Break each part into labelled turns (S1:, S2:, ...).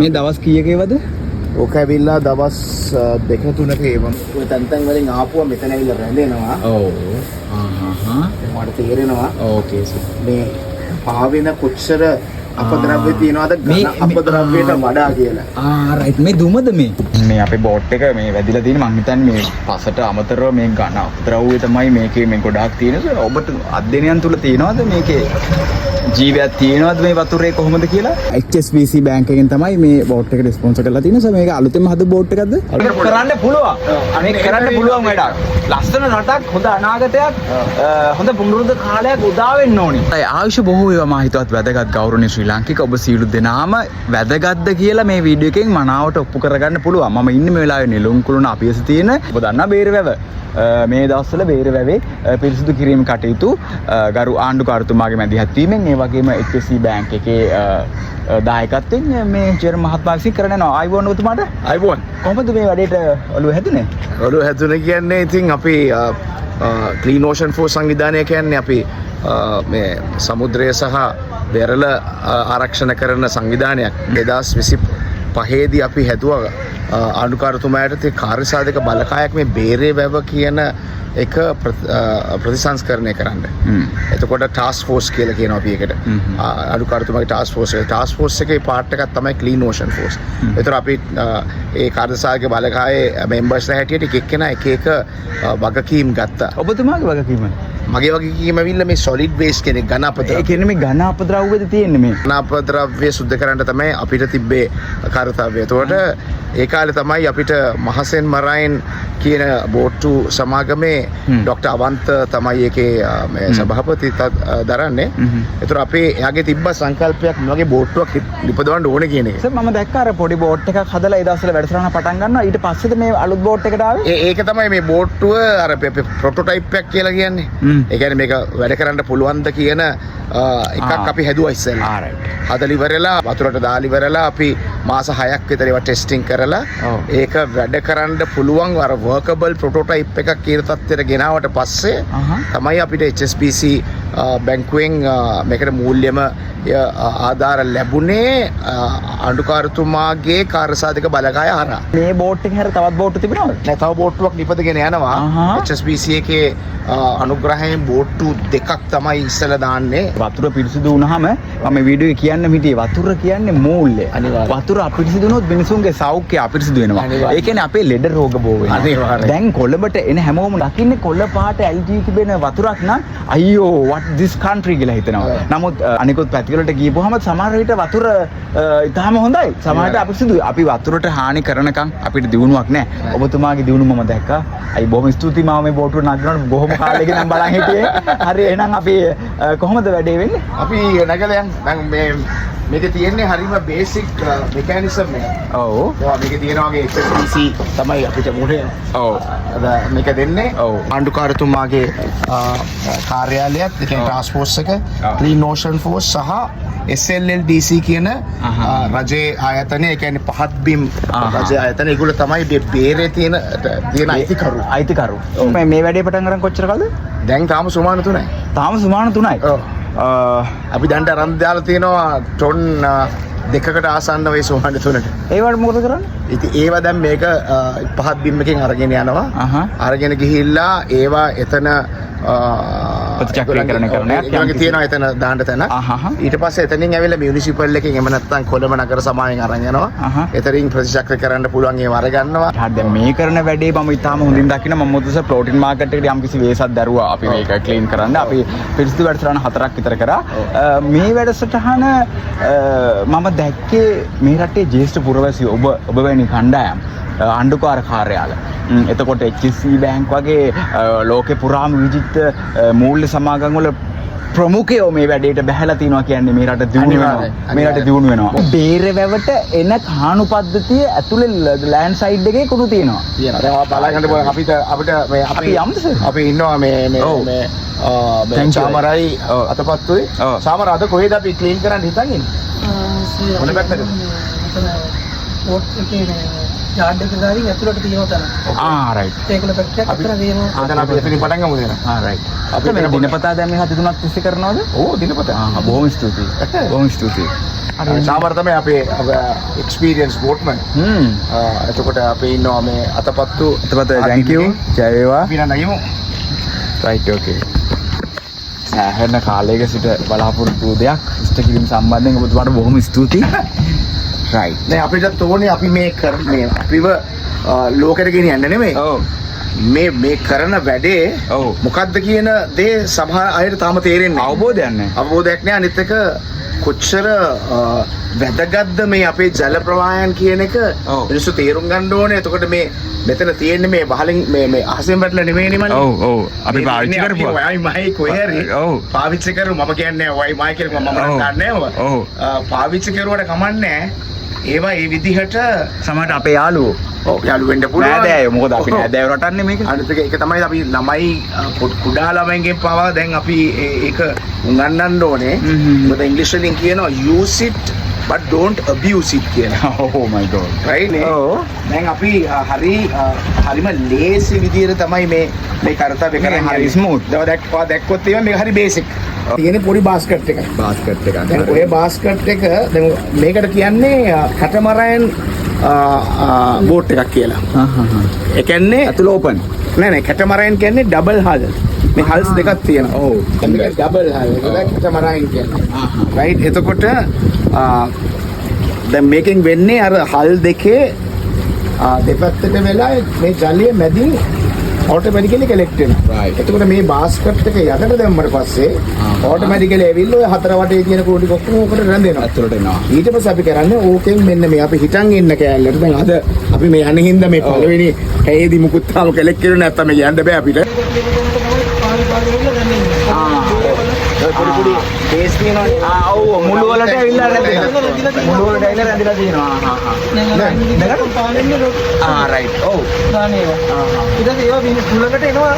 S1: මේ දවස් කීයකේවද?
S2: ඕක ඇවිල්ලා දවස් 2-3ක ඒවම ඔය තැන් වලින් ආපුවා මෙතන ඇවිල්ලා රැඳෙනවා.
S1: ඔව්.
S2: මට තේරෙනවා.
S1: ඕකේ සර්.
S2: මේ පාවෙන කොච්චර අපද්‍රව්‍ය තියනවාද ඝන අපද්‍රව්‍යයට වඩා කියලා.
S1: රයිට්. මේ දුමද මේ අපේ බෝට් එක මේ වැදිලා තියෙන මං හිතන්නේ මේ පසට අමතරව මේ ඝන අපද්‍රව්‍ය තමයි මේකේ මේ ගොඩාක් තියෙන. ඔබට අධ්‍යයනයන් තුල තියෙනවද මේකේ ජීවයක් තියෙනවද මේ වතුරේ කොහොමද කියලා? HSBC බැංක් එකෙන් තමයි මේ බෝට් එකට ස්පොන්සර් කරලා තියෙන්නේ. සෝ මේක අලුතෙන්ම හදපු බෝට් එකක්ද? කරන්න පුළුවන්. අනේ කරන්න පුළුවන් වැඩක්. ලස්සන රටක්, හොඳ අනාගතයක්, හොඳ පුනරුද්ධ කාලයක් උදා වෙන්න ඕනේ. ආයුෂ බොහෝ වේවා මා හිතවත් වැදගත් ගෞරවනීය ශ්‍රී ලාංකික ඔබ සියලු දෙනාම වැදගත්ද කියලා මේ වීඩියෝ එකෙන් මනාවට ඔප්පු කරගන්න පුළුවන්. මම ඉන්නේ මේ වෙලාවේ නෙළුම් කුළුණ අපියස තියෙන ඔබ දන්නා බේරවැව. මේ දවස්වල බේරවැවේ පිරිසිදු කිරීම කටයුතු ගරු ආණ්ඩුකාරතුමාගේ මැදිහත් වීමෙන් ඒ වගේම HSBC බැංක් එකේ දායකත්වයෙන් මේ චේර් මහත්මයා විසින් කරන යනවා. ආයිබෝන් ඔබතුමාට. ආයිබෝන්. කොහොමද මේ වැඩේට ඔළුව හැදුනේ? ඔළුව හැදුනේ කියන්නේ ඉතින් අපි ක්ලීන් ඕෂන් ෆෝස් සංවිධානය කියන්නේ අපි මේ සමුද්‍රය සහ වෙරළ ආරක්ෂණ කරන සංවිධානයක්. 2025 දී අපි හැදුවා ආණ්ඩුකාරතුමාට තේ කාර්යසාධක බලකායක් මේ බේරේ වැව කියන එක ප්‍රතිසංස්කරණය කරන්න. එතකොට ටාස්ක් ෆෝස් කියලා කියනවා අපි ඒකට. ආණ්ඩුකාරතුමාගේ ටාස්ක් ෆෝස් එක. ටාස්ක් ෆෝස් එකේ පාර්ට් එකක් තමයි ක්ලීන් ඕෂන් ෆෝස්. ඒතර අපි ඒ කාර්යසාධක බලකායේ මෙම්බර්ස්ලා හැටියට එක එක්කෙනා එක එක වගකීම් ගත්තා. ඔබතුමාගේ වගකීම? මගේ වගකීම ඇවිල්ලා මේ සොලිඩ් වේස්ට් කෙනෙක් ඝන අපද්‍රව්‍ය. ඒ කියන්නේ මේ ඝන අපද්‍රව්‍යද තියෙන්නේ මේ. ඝන අපද්‍රව්‍ය සුද්ධ කරන්න තමයි අපිට තිබ්බේ කාර්යතාවය. එතකොට ඒ කාලේ තමයි අපිට මහසෙන් මරයින් කියන බෝට්ටු සමාගමේ ඩොක්ටර් අවන්ත තමයි ඒකේ මේ සභාපති දරන්නේ. ඒතර අපේ එයාගේ තිබ්බ සංකල්පයක් මේ වගේ බෝට්ටුවක් නිපදවන්න ඕනේ කියන එක. සර් මම දැක්කා අර පොඩි බෝට් එකක් හදලා ඒ දවස්වල වැඩසටහන පටන් ගන්නවා. ඊට පස්සේද මේ අලුත් බෝට් එකට ආවේ? ඒක තමයි මේ බෝට්ටුව අර ප්‍රොටෝටයිප් එකක් කියලා කියන්නේ. ඒ කියන්නේ මේක වැඩ කරන්න පුළුවන්ද කියන එකක් අපි හැදුවා ඉස්සෙල්ලා. හදලා ඉවරලා වතුරට දාලා ඉවරලා අපි මාස 6ක් විතර ඒවා ටෙස්ටිං කරලා ඒක වැඩ කරන්න පුළුවන් අර වර්කබල් ප්‍රොටෝටයිප් එකක් කියන තත්ත්වයට ගෙනාවට පස්සේ තමයි අපිට HSBC බැංකුවෙන් මේකට මූල්‍යම ආධාර ලැබුණේ ආණ්ඩුකාරතුමාගේ කාර්යසාධක බලකාය හරහා. මේ බෝට් එකේ හැර තවත් බෝට්ටු තිබෙනවද? නෑ, තව බෝට්ටුවක් නිපදගෙන යනවා. HSBC එකේ අනුග්‍රහයෙන් බෝට්ටු දෙකක් තමයි ඉස්සලා දාන්නේ. වතුර පිරිසිදු වුණාම මම වීඩියෝ එකේ කියන්න හිටියේ වතුර කියන්නේ මූල්‍ය. වතුර අපිරිසිදු වුණොත් මිනිසුන්ගේ සෞඛ්‍යය අපිරිසිදු වෙනවා. ඒ කියන්නේ අපේ ලෙඩ රෝග බෝ වෙනවා. දැන් කොළඹට එන හැමෝම දකින්නේ කොළ පාට ඇල්ජී තිබෙන වතුරක් නම් අයියෝ what this country කියලා හිතනවා. නමුත් අනිකුත් පැතිවලට ගියපුවාම සමහර විට වතුර ඉතාලම හොඳයි. සමහරට අපිරිසිදුයි. අපි වතුරට හානි කරනකම් අපිට දිනුවක් නැහැ. ඔබතුමාගේ දිනුව මම දැක්කා. අයි බොහොම ස්තුතියි මාව මේ බෝට්ටුවට නගනකොට බොහොම කාලෙක නම් බලන් හිටියේ. හරි එහෙනම් අපි කොහොමද වැඩේ වෙන්නේ? අපි නැගලා යන් දැන් මේ මේක තියෙන්නේ හරිම බේසික් මෙකැනිසම් එක. ඔව්. මේක තියෙනවා වගේ HSBC තමයි අපිට මොහේ. ඔව්. මේක දෙන්නේ. ඔව්. ආණ්ඩුකාරතුමාගේ කාර්යාලයත් ඒ කියන්නේ ටාස්ක් ෆෝස් එක, ක්ලීන් ඕෂන් ෆෝස් සහ SLLDC කියන රජයේ ආයතනය, ඒ කියන්නේ පහත් බිම් රජයේ ආයතනය. ඒගොල්ලෝ තමයි බේරේ තියෙන අයිතිකරු. මේ වැඩේ පටන් ගන්න කොච්චර කාලද? දැන් තාම සුමාන 3යි. තාම සුමාන 3යි. ඔව්. අපි දැන්ට අරන් දාලා තියෙනවා ටොන් දෙකකට ආසන්න වේ සුමාන 3ට. ඒවට මොකද කරන්නේ? ඉතින් ඒවා දැන් මේක පහත් බිම් එකෙන් අරගෙන යනවා. අරගෙන ගිහිල්ලා ඒවා එතන ප්‍රතිචක්‍රීකරණය කරනවා. ඒකේ තියෙනවා එතන දාන්න තැන. ඊට පස්සේ එතනින් ඇවිල්ලා මියුනිසිපල් එකෙන් එහෙම නැත්නම් කොළඹ නගර සමාවෙන් අරන් යනවා. එතනින් ප්‍රතිචක්‍ර කරන්න පුළුවන් ඒව අරගන්නවා. හරි දැන් මේ කරන වැඩේ මම ඉතාලම හොඳින් දකින්න. මම මොකද ෆ්ලෝටින් මාකට් එකට යම්කිසි වේසක් දරුවා අපි මේක ක්ලීන් කරන්න. අපි පිරිසිදු වැඩසටහන 4ක් විතර කරා. මේ වැඩසටහන මම දැක්කේ මේ රටේ ජ්‍යෙෂ්ඨ පුරවැසියෝ ඔබ වැනි කණ්ඩායම් ආණ්ඩුකාර කාර්යාල. එතකොට HSBC බැංක් වගේ ලෝකේ පුරාම විජිත මූල්‍ය සමාගම් වල ප්‍රමුඛයෝ මේ වැඩේට බැහැලා තිනවා කියන්නේ මේ රට දියුණු වෙනවා. මේ රට දියුණු වෙනවා. බේරවැවට එන කාණු පද්ධතිය ඇතුලේ ලෑන්ඩ් සයිඩ් එකේ කුණු තියෙනවා. තියෙනවා. බලන්න අපිට මේ අපි යමුද? අපි ඉන්නවා මේ සාමරයි අතපත්තුයි. සාමර අද කොහෙද අපි ක්ලීන් කරන්න හිතන් ඉන්නේ? මොන පැත්තටද? පොට් එකේ යාඩ් එක ගාවින් ඇතුළට තියෙනවා තන. රයිට්. ඒකල පැත්තක් අතර තියෙනවා. දැන් අපි එතනින් පටන් ගමුද එහෙනම්? රයිට්.
S2: අපි
S1: මේ
S2: එතන
S1: දිනපතා දැන් මේ 7 3ක් තිස්සේ කරනවද?
S2: ඕ දිනපතා.
S1: බොහොම ස්තුතියි. බොහොම ස්තුතියි.
S2: සාමර තමයි අපේ එක්ස්පීරියන්ස් බෝට්මන්. එතකොට අපි ඉන්නවා මේ අතපත්තු
S1: thank you. ජය වේවා.
S2: අපි නගිමු.
S1: right okay. සෑහෙන කාලයක සිට බලාපොරොත්තු වූ දෙයක් ඉෂ්ට කිරීම සම්බන්ධයෙන් ඔබතුමාට බොහොම ස්තුතියි. right.
S2: නෑ අපිට තෝරන්නේ අපි මේ කරන්නේ අපිව ලෝකෙට ගෙනියන්න නෙමෙයි.
S1: ඔව්.
S2: මේ කරන වැඩේ
S1: ඔව්.
S2: මොකද්ද කියන දේ සමහර අයට තාම තේරෙන්නේ නැහැ.
S1: අවබෝධයක් නැහැ.
S2: අවබෝධයක් නෑ. අනිත් එක කොච්චර වැදගත්ද මේ අපේ ජල ප්‍රවාහයන් කියන එක
S1: ඔව්.
S2: මිනිස්සු තේරුම් ගන්න ඕනේ. එතකොට මේ මෙතන තියෙන්නේ මේ බහලින් මේ අහසෙන් වැටලා නෙමෙයිනේ මල්ලි.
S1: ඔව් ඔව්. අපි පාවිච්චි කරපුවා.
S2: ඔයයි මයි කොහේරි
S1: ඔව්.
S2: පාවිච්චි කරු මම කියන්නේ ඔයයි මයි කියලා මම
S1: ඔව්.
S2: දන්නේ නැහැ.
S1: ඔව්.
S2: පාවිච්චි කරුවට කමන්නේ ඒවා ඒ විදිහට
S1: සමහරට අපේ යාළුවෝ
S2: යාළු වෙන්න පුළුවන්.
S1: නෑදෑයෝ මොකද අපි නෑදෑයෝ රටන්නේ මේක.
S2: අනිත් එක තමයි අපි ළමයි කුඩා ළමයින්ගෙන් පවා දැන් අපි ඒක උගන්වන්න ඕනේ. මොකද ඉංග්‍රීසි වලින් කියනවා use it but don't abuse it කියලා.
S1: oh my god.
S2: right නේ?
S1: ඔව්.
S2: දැන් අපි හරිම ලේසි විදියට තමයි මේ කාර්යය කරන්නේ.
S1: හරි smooth.
S2: දැක්කොත් එහෙම මේක හරි බේසික්. තියෙන පොඩි බාස්කට් එකක්.
S1: බාස්කට් එකක්.
S2: දැන් ඔය බාස්කට් එක දැන් මේකට කියන්නේ කැටමරයන් බෝට් එකක් කියලා. ඒ කියන්නේ
S1: අතුල ඕපන්.
S2: නෑ කැටමරයන් කියන්නේ ඩබල් හල්. මේ හල්ස් දෙකක් තියෙනවා.
S1: ඔව්.
S2: මේක ඩබල් හල්. ඒක කැටමරයන් කියන්නේ. රයිට්. එතකොට දැන් මේකෙන් වෙන්නේ අර හල් දෙකේ දෙපැත්තට වෙලා මේ ජලය මැදින් automatically collect වෙනවා.
S1: Right.
S2: එතකොට මේ බාස්කට් එක යටට දැම්මට පස්සේ automatically ඇවිල්ලා ඔය හතර වටේ තියෙන කෝටි ඔක්කොම ඔකට රැඳෙනවා.
S1: ඇතුළට එනවා.
S2: ඊට පස්සේ අපි කරන්නේ ඕකෙන් මෙන්න මේ අපි හිටන් ඉන්න කෑල්ලට දැන් අද අපි මේ යන්නේ හින්දා මේ පළවෙනි හැයේදී මුකුත් තාම කලෙක්ට් කරුවේ නැත්තම් මේ යන්න බෑ අපිට. පොඩි බේස් තියෙනවා.
S1: ඔව් මුළු වලට ඇවිල්ලා රැඳෙනවා. මුළු වලට ඇවිල්ලා රැඳිලා තියෙනවා. right. ඔව්.
S3: ඊට ඒවා විහිළුලකට එනවා.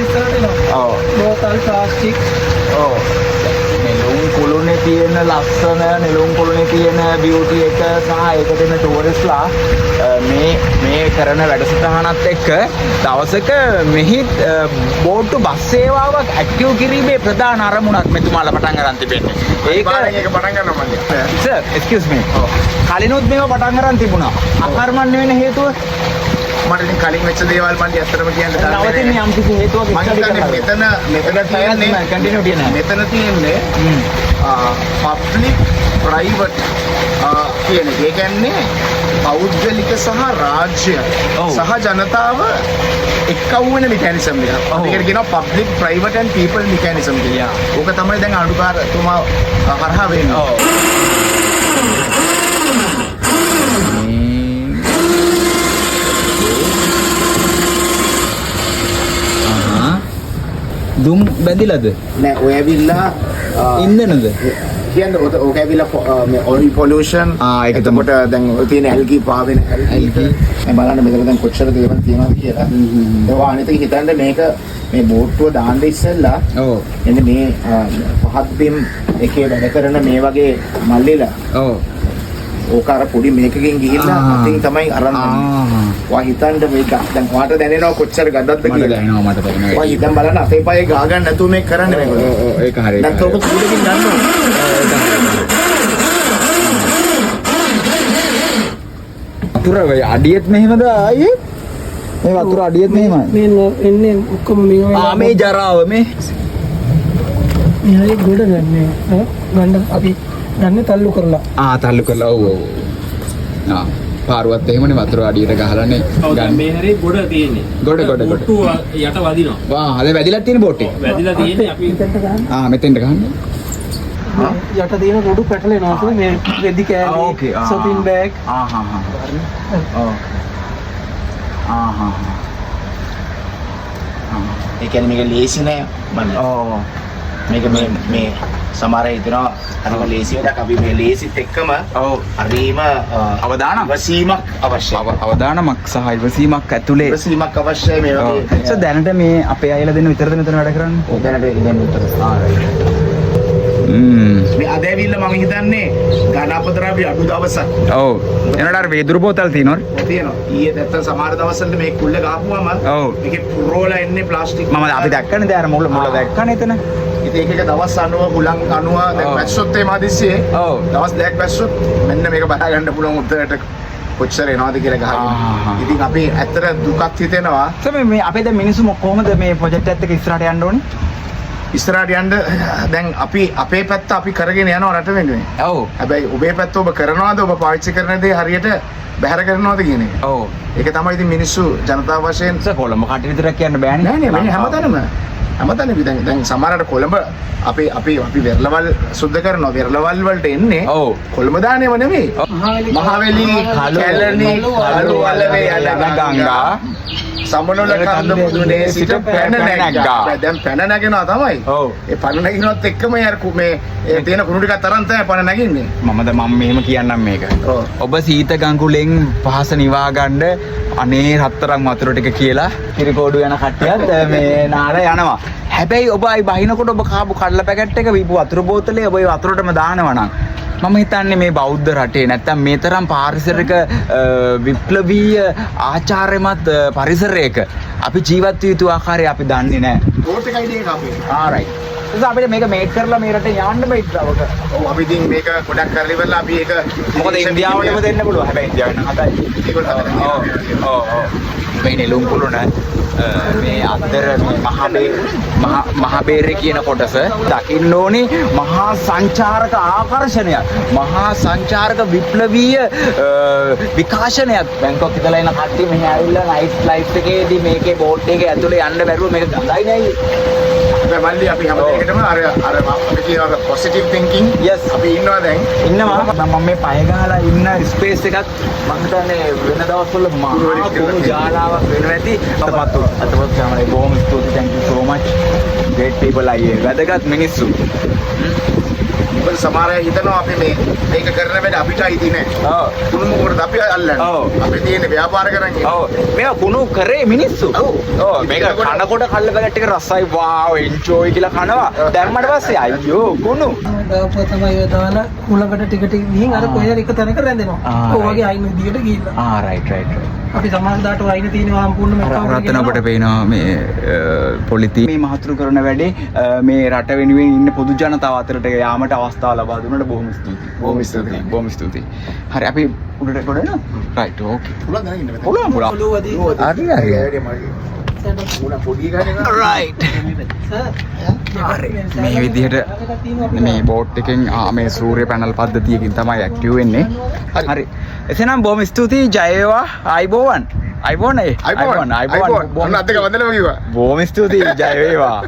S3: ඉස්සරහට එනවා.
S1: ඔව්.
S3: බෝතල් ප්ලාස්ටික්.
S1: ඔව්. නෙළුම් කුළුනේ තියෙන ලස්සන නෙළුම් කුළුනේ තියෙන බියුටි එක සහ ඒක දෙන ටූරිස්ට්ලා මේ කරන වැඩසටහනත් එක්ක දවසක මෙහි බෝට්ටු බස් සේවාවක් ඇක්ටිව් කිරීමේ ප්‍රධාන අරමුණක් මෙතුමාලා පටන් ගන්න තිබෙන්නේ. ඒක
S2: පටන් ගන්නවා මල්ලි.
S1: සර් එක්ස්කියුස් මී. කලිනුත් මේව පටන් ගන්න තිබුණා. අකර්මණ්‍ය වෙන හේතුව
S2: මට ඉතින් කලින් වෙච්ච දේවල් මල්ලි ඇත්තටම කියන්න
S1: නවතින්නේ යම් කිසි හේතුවක්
S2: මම හිතන්නේ මෙතන තියෙන්නේ පබ්ලික් ප්‍රයිවට් කියන එක. ඒ කියන්නේ පෞද්ගලික සහ රාජ්‍ය සහ ජනතාව එක්කවු වෙන මෙකැනිසම් එකක්. ඒකට කියනවා public private and people mechanism කියලා. ඕක තමයි දැන් අනුකාරතුමා හරහා වෙන්නේ.
S1: දුම් බැඳිලාද?
S2: නෑ ඔය ඇවිල්ලා
S1: ඉන්දනද?
S2: කියන්නේ ඕක ඇවිල්ලා මේ oil pollution
S1: ඒක
S2: එතකොට දැන් ඔය තියෙන ඇල්ගී පාවෙන ඇල්ගී මේ බලන්න මෙතන දැන් කොච්චර දේවල් තියෙනවද කියලා. ඒවා අනිත් එක හිතන්න මේක මේ බෝට්ටුව දාන්න ඉස්සෙල්ලා
S1: ඔව්
S2: එන්නේ මේ පහත් බිම් එකේ වැඩ කරන මේ වගේ මල්ලිලා
S1: ඔව්
S2: ඕක අර පොඩි මේකකින් ගිහිල්ලා අතින් තමයි අරන් යන්නේ. ඔයා හිතන්න මේක දැන් ඔයාට දැනෙනවා කොච්චර ගඳක්ද කියලා.
S1: මට දැනෙනවා මට දැනෙනවා.
S2: ඔයා හිතන් බලන්න අතේ පයේ ගා ගන්න නැතුව මේක කරන්නේ මේගොල්ලෝ.
S1: ඔව් ඒක හරියට.
S2: නැත්නම් ඔක කූඩකින් ගන්න ඕනේ.
S1: වතුර අඩියෙත් මෙහෙමද ආයේ? මේ වතුර අඩියෙත් මෙහෙමයි.
S3: මේ එන්නේ ඔක්කොම
S1: මේ ජරාව මේ
S3: මේ ගොඩ ගන්නේ ගන්න අපි ගන්න තල්ලු කරලා
S1: තල්ලු කරලා ඔව් පාරුවත් එහෙමනේ වතුර අඩියට ගහලානේ
S4: දැන් මේ හැරේ ගොඩ තියෙන්නේ.
S1: ගොඩ
S4: යට වදිනවා.
S1: අද වැදිලා තියෙන බෝට් එක.
S4: වැදිලා තියෙන්නේ අපි
S1: මෙතෙන්ට ගහන්න.
S3: යට තියෙන ගොඩු පැටලෙනවා මේ රෙදි කෑලි shopping bag.
S2: ඒ කියන්නේ මේක ලේසි නෑ මම. මේක මේ සමහර හිතනවා අනික ලේසි වැඩක්. අපි මේ ලේසිත් එක්කම හරීම
S1: අවදානමක්
S2: අවශ්‍යයි.
S1: අවදානමක් සහ ඉවසීමක් ඇතුලේ
S2: ඉවසීමක් අවශ්‍යයි මේ වගේ.
S1: දැනට මේ අපේ අයලා දෙන්න විතරද මෙතන වැඩ කරන්නේ?
S2: දැනට ඉඳන් විතර. මේ අද ඇවිල්ලා මම හිතන්නේ ගණපතරාපි අඩු දවසක්
S1: ඔව් එනකොට අර වේදුරු බෝතල් තියෙනවනේ
S2: තියෙනවා. ඊයේ නැත්තම් සමහර දවස්වල මේ කුල්ල ගහපුවම
S1: ඔව්.
S2: මේකේ පුරෝලා එන්නේ ප්ලාස්ටික්.
S1: මම අපි දැක්කනේ දැන් අර මුල දැක්කනේ එතන
S2: ඉතින් ඒක දවස් 90 හුලං 90 දැන්
S1: ඔව්.
S2: වැස්සොත් ඒ මාදිස්සියේ
S1: ඔව්.
S2: දවස් දෙකක් වැස්සොත් මෙන්න මේක බලා ගන්න පුළුවන් උත්තරයට කොච්චර එනවද කියලා
S1: ආහා.
S2: ගහගෙන. ඉතින් අපි ඇත්තට දුකක් හිතෙනවා.
S1: සම මේ අපේ දැන් මිනිස්සු කොහොමද මේ ප්‍රොජෙක්ට් එකත් එක්ක ඉස්සරහට යන්න ඕනේ?
S2: ඉස්සරහට යන්න දැන් අපි අපේ පැත්ත අපි කරගෙන යනවා රට වෙනුවෙන්.
S1: ඔව්.
S2: හැබැයි ඔබේ පැත්ත ඔබ කරනවද ඔබ පාවිච්චි කරන දේ හරියට බැහැර කරනවද කියන එක.
S1: ඔව්.
S2: ඒක තමයි ඉතින් මිනිස්සු ජනතාව වශයෙන්
S1: කොළඹ කට්ටිය විතරක් කියන්න බෑනේ.
S2: නෑ නේ මේ හැමතැනම දැන් සමහරට කොළඹ අපි වෙරළවල් සුද්ධ කරනවා වෙරළවල් වලට එන්නේ
S1: ඔව්.
S2: කොළඹ දානේම නෙමෙයි මහවැලි කැලණි කළුවලවේ යන ගංගා සමනොල කන්ද මුදුනේ සිට පැන නැග්ගා. දැන් පැන නැගෙනවා තමයි.
S1: ඔව්.
S2: ඒ පැන නැගිනවත් එක්කම යාර මේ ඒ තියෙන කුණු ටිකක් තරම් තමයි පැන නැගින්නේ.
S1: මම මෙහෙම කියන්නම් මේක.
S2: ඔව්.
S1: ඔබ සීත ගඟුලෙන් පහස නිවා ගන්න අනේ රත්තරන් වතුර ටික කියලා කිරිකෝඩු යන කට්ටියත් මේ නාර යනවා. හැබැයි ඔබ අයි බහිනකොට ඔබ කාපු කඩලා පැකට් එක වීපු වතුර බෝතලේ ඔබ ඒ වතුරටම දානවා නම් මම හිතන්නේ මේ බෞද්ධ රටේ නැත්තම් මේ තරම් පාරිසරික විප්ලවීය ආචාර්යමත් පරිසරයක අපි ජීවත් විය යුතු ආකාරය අපි දන්නේ නැහැ.
S2: බෝට් එකයි දෙක අපේ.
S1: ආරයිට්. ඒක අපිට මේක මේක් කරලා මේ රටේ යන්න බෑ ඉස්සරවක.
S2: ඔව් අපි ඉතින් මේක ගොඩක් කරලා ඉවරලා අපි ඒක
S1: මොකද ඉන්දියාවටම දෙන්න පුළුවන්. හැබැයි ඉන්දියාවෙන් නම් හදයි.
S2: ඒගොල්ලෝ
S1: ඔව්. මේ නෙළුම් කුළුණ මේ අතර මේ මහබේරේ කියන කොටස දකින්න ඕනේ මහා සංචාරක ආකර්ෂණයක්. මහා සංචාරක විප්ලවීය විකාශනයක්. බැංකොක් ඉඳලා එන කට්ටිය මෙහි ඇවිල්ලා නයිට් ලයිෆ් එකේදී මේකේ බෝට් එකේ ඇතුලේ යන්න බැරුව මේක ගඳයි නෑ.
S2: මල්ලි අපි හැම දෙයකටම අර අපි කියන පොසිටිව් තින්කින්
S1: Yes.
S2: අපි ඉන්නවා දැන්
S1: ඉන්නවා මම මේ පය ගහලා ඉන්න ස්පේස් එකත් මම හිතන්නේ වෙන දවස්වල මහා කුණු ජාලාවක් වෙනවා ඇති අතපත් තමයි බොහොම ස්තුතියි thank you so much great people අයියේ වැදගත් මිනිස්සු
S2: ඉතින් සමහර අය හිතනවා අපි මේක කරන වැඩ අපිට අයිති නෑ.
S1: ඔව්
S2: කුණු මොකටද අපි අල්ලන්නේ?
S1: ඔව්.
S2: අපි තියෙන ව්‍යාපාර කරන්නේ.
S1: ඔව් මේවා කුණු කරේ මිනිස්සු
S2: ඔව්.
S1: මේක කනකොට කල්ල පැකට් එක රසයි වාව් එන්ජොයි කියලා කනවා දැම්මට පස්සේ අයියෝ කුණු
S3: ගාපුවා තමයි ඔය දාලා කුලකට ටික ටික ගිහින් අර කොහෙද එක තැනක රැඳෙනවා. ඔය වගේ අයින විදියට ගිහිල්ලා.
S1: රයිට්
S3: අපි සමාජදාට අයින තියෙනවා සම්පූර්ණ
S1: රත්න ඔබට පේනවා මේ පොලිති මේ මහතුරු කරන වැඩේ මේ රට වෙනුවෙන් ඉන්න පොදු ජනතාව අතරට යාමට අවස්ථාව ලබා දුන්නට බොහොම ස්තුතියි. බොහොම ස්තුතියි. හරි අපි උඩට ගොඩ එනවා. රයිට් ඕකේ.
S2: පුළුවන් දැන් ඉන්න බෑ.
S1: පුළුවන්.
S3: ඔළුවදී
S1: හරි.
S2: මුණ පොඩි ගානේ
S1: රයිට්. හරි. මේ විදිහට මේ බෝට් එකෙන් මේ සූර්ය පැනල් පද්ධතියකින් තමයි ඇක්ටිව් වෙන්නේ. හරි. එසේනම් බොහොම ස්තුතියි ජය වේවා. ආයිබෝවන්.
S2: අන්න අත් දෙක වන්දනම කිව්වා.
S1: බොහොම ස්තුතියි ජය වේවා.